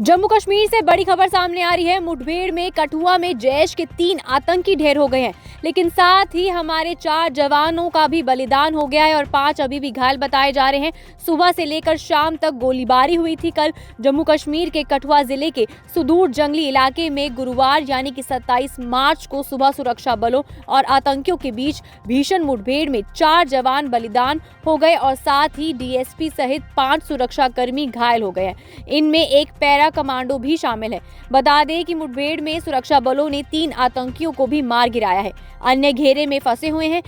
जम्मू कश्मीर से बड़ी खबर सामने आ रही है। मुठभेड़ में कठुआ में जैश के 3 आतंकी ढेर हो गए हैं, लेकिन साथ ही हमारे 4 जवानों का भी बलिदान हो गया है और 5 अभी भी घायल बताए जा रहे हैं। सुबह से लेकर शाम तक गोलीबारी हुई थी। कल जम्मू कश्मीर के कठुआ जिले के सुदूर जंगली इलाके में गुरुवार यानी कि 27 मार्च को सुबह सुरक्षा बलों और आतंकियों के बीच भीषण मुठभेड़ में 4 जवान बलिदान हो गए और साथ ही डीएसपी सहित 5 सुरक्षाकर्मी घायल हो गए हैं। इनमें एक पैरा कमांडो भी शामिल है। बता दें कि मुठभेड़ में सुरक्षा बलों ने 3 आतंकियों को भी मार गिराया है। अन्य घेरे में फंसे हुए हैं।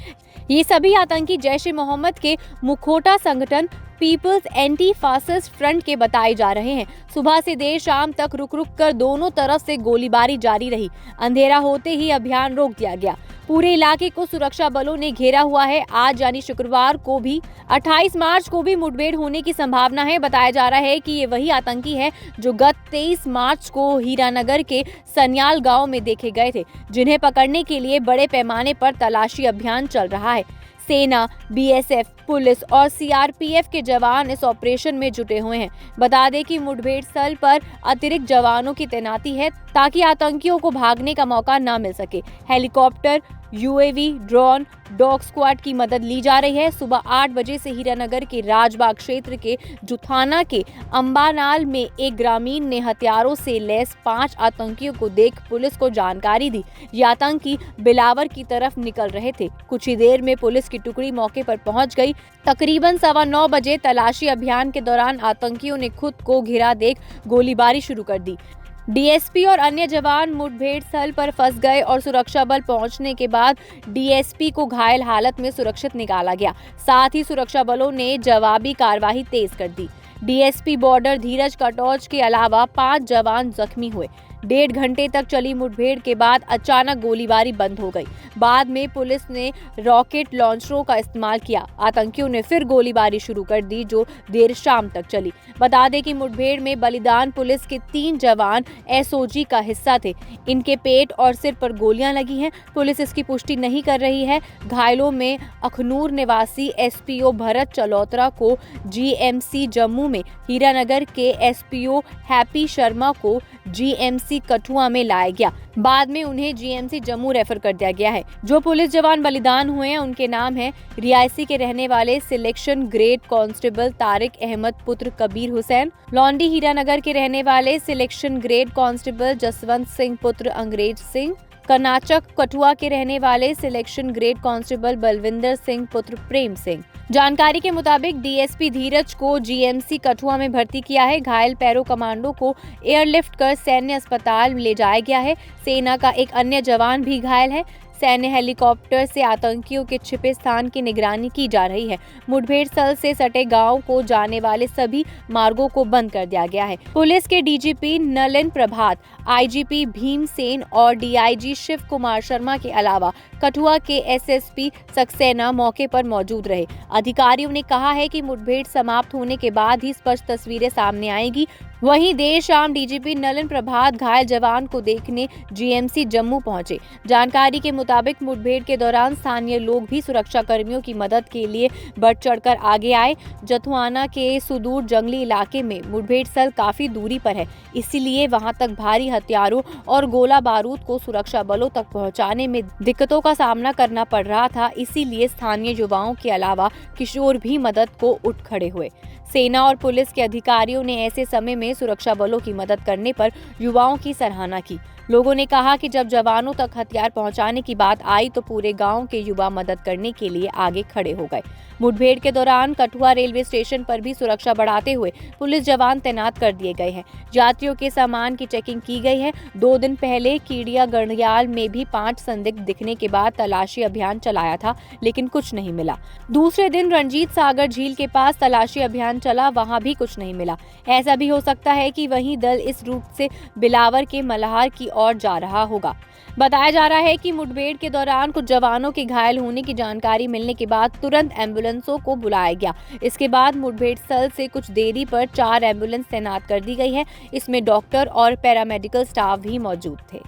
ये सभी आतंकी जैश ए मोहम्मद के मुखौटा संगठन पीपल्स एंटी फासिस्ट फ्रंट के बताए जा रहे हैं। सुबह से देर शाम तक रुक रुक कर दोनों तरफ से गोलीबारी जारी रही। अंधेरा होते ही अभियान रोक दिया गया। पूरे इलाके को सुरक्षा बलों ने घेरा हुआ है। आज यानी शुक्रवार को भी 28 मार्च को भी मुठभेड़ होने की संभावना है। बताया जा रहा है कि ये वही आतंकी है जो गत 23 मार्च को हीरानगर के सन्याल गांव में देखे गए थे, जिन्हें पकड़ने के लिए बड़े पैमाने पर तलाशी अभियान चल रहा है। सेना, बीएसएफ, पुलिस और सीआरपीएफ के जवान इस ऑपरेशन में जुटे हुए हैं। बता दें कि मुठभेड़ स्थल पर अतिरिक्त जवानों की तैनाती है ताकि आतंकियों को भागने का मौका न मिल सके। Helicopter, UAV, drone, dog squad की मदद ली जा रही है। सुबह 8 बजे से हीरानगर के राजबाग क्षेत्र के जुथाना के अंबानाल में एक ग्रामीण ने हथियारों से लैस 5 आतंकियों को देख पुलिस को जानकारी दी। ये आतंकी बिलावर की तरफ निकल रहे थे। कुछ ही देर में पुलिस की टुकड़ी मौके पर पहुंच गई। तकरीबन 9:15 बजे तलाशी अभियान के दौरान आतंकियों ने खुद को घिरा देख गोलीबारी शुरू कर दी। डीएसपी और अन्य जवान मुठभेड़ स्थल पर फंस गए और सुरक्षा बल पहुंचने के बाद डीएसपी को घायल हालत में सुरक्षित निकाला गया। साथ ही सुरक्षा बलों ने जवाबी कार्रवाई तेज कर दी। डीएसपी बॉर्डर धीरज कटौच के अलावा 5 जवान जख्मी हुए। 1.5 घंटे तक चली मुठभेड़ के बाद अचानक गोलीबारी बंद हो गई। बाद में पुलिस ने रॉकेट लॉन्चरों का इस्तेमाल किया। आतंकियों ने फिर गोलीबारी शुरू कर दी, जो देर शाम तक चली। बता दें कि मुठभेड़ में बलिदान पुलिस के 3 जवान एसओजी का हिस्सा थे। इनके पेट और सिर पर गोलियां लगी हैं। पुलिस इसकी पुष्टि नहीं कर रही है। घायलों में अखनूर निवासी एसपीओ भरत चलौतरा को जीएमसी जम्मू में, हीरानगर के एसपीओ हैप्पी शर्मा को जीएमसी कठुआ में लाया गया। बाद में उन्हें जीएमसी जम्मू रेफर कर दिया गया है। जो पुलिस जवान बलिदान हुए हैं उनके नाम हैं रियासी के रहने वाले selection grade constable Tariq Ahmad पुत्र कबीर हुसैन, लौंडी हीरानगर के रहने वाले selection grade constable Jaswant Singh पुत्र अंग्रेज सिंह, कनाचक कठुआ के रहने वाले selection grade constable Balwinder Singh पुत्र प्रेम सिंह। जानकारी के मुताबिक डीएसपी धीरज को जीएमसी कठुआ में भर्ती किया है। घायल पैरो कमांडो को एयरलिफ्ट कर सैन्य अस्पताल ले जाया गया है। सेना का एक अन्य जवान भी घायल है। सैन्य हेलीकॉप्टर से आतंकियों के छिपे स्थान की निगरानी की जा रही है। मुठभेड़ स्थल से सटे गांव को जाने वाले सभी मार्गों को बंद कर दिया गया है। पुलिस के डीजीपी नलिन प्रभात, आईजीपी भीम सेन और डीआईजी शिव कुमार शर्मा के अलावा कठुआ के एसएसपी सक्सेना मौके पर मौजूद रहे। अधिकारियों ने कहा है कि मुठभेड़ समाप्त होने के बाद ही स्पष्ट तस्वीरें सामने आएंगी। वहीं देर शाम डीजीपी नलिन प्रभात घायल जवान को देखने जीएमसी जम्मू पहुंचे। जानकारी के मुताबिक मुठभेड़ के दौरान स्थानीय लोग भी सुरक्षा कर्मियों की मदद के लिए बढ़ चढ़कर आगे आए। जथुआना के सुदूर जंगली इलाके में मुठभेड़ स्थल काफी दूरी पर है, इसीलिए वहां तक भारी हथियारों और गोला बारूद को सुरक्षा बलों तक पहुंचाने में दिक्कतों का सामना करना पड़ रहा था। इसीलिए स्थानीय युवाओं के अलावा किशोर भी मदद को उठ खड़े हुए। सेना और पुलिस के अधिकारियों ने ऐसे समय में सुरक्षा बलों की मदद करने पर युवाओं की सराहना की। लोगों ने कहा कि जब जवानों तक हथियार पहुंचाने की बात आई तो पूरे गांव के युवा मदद करने के लिए आगे खड़े हो गए। मुठभेड़ के दौरान कठुआ रेलवे स्टेशन पर भी सुरक्षा बढ़ाते हुए पुलिस जवान तैनात कर दिए गए हैं। यात्रियों के सामान की चेकिंग की गई है। 2 दिन पहले कीड़िया गढ़याल में भी 5 संदिग्ध दिखने के बाद तलाशी अभियान चलाया था, लेकिन कुछ नहीं मिला। दूसरे दिन रंजीत सागर झील के पास तलाशी अभियान चला, वहां भी कुछ नहीं मिला। ऐसा भी हो सकता है कि वही दल इस रूट से बिलावर के मल्हार की ओर जा रहा होगा। बताया जा रहा है कि मुठभेड़ के दौरान कुछ जवानों के घायल होने की जानकारी मिलने के बाद तुरंत एम्बुलेंसों को बुलाया गया। इसके बाद मुठभेड़ स्थल से कुछ देरी पर 4 एम्बुलेंस तैनात कर दी गई है। इसमें डॉक्टर और पैरामेडिकल स्टाफ भी मौजूद थे।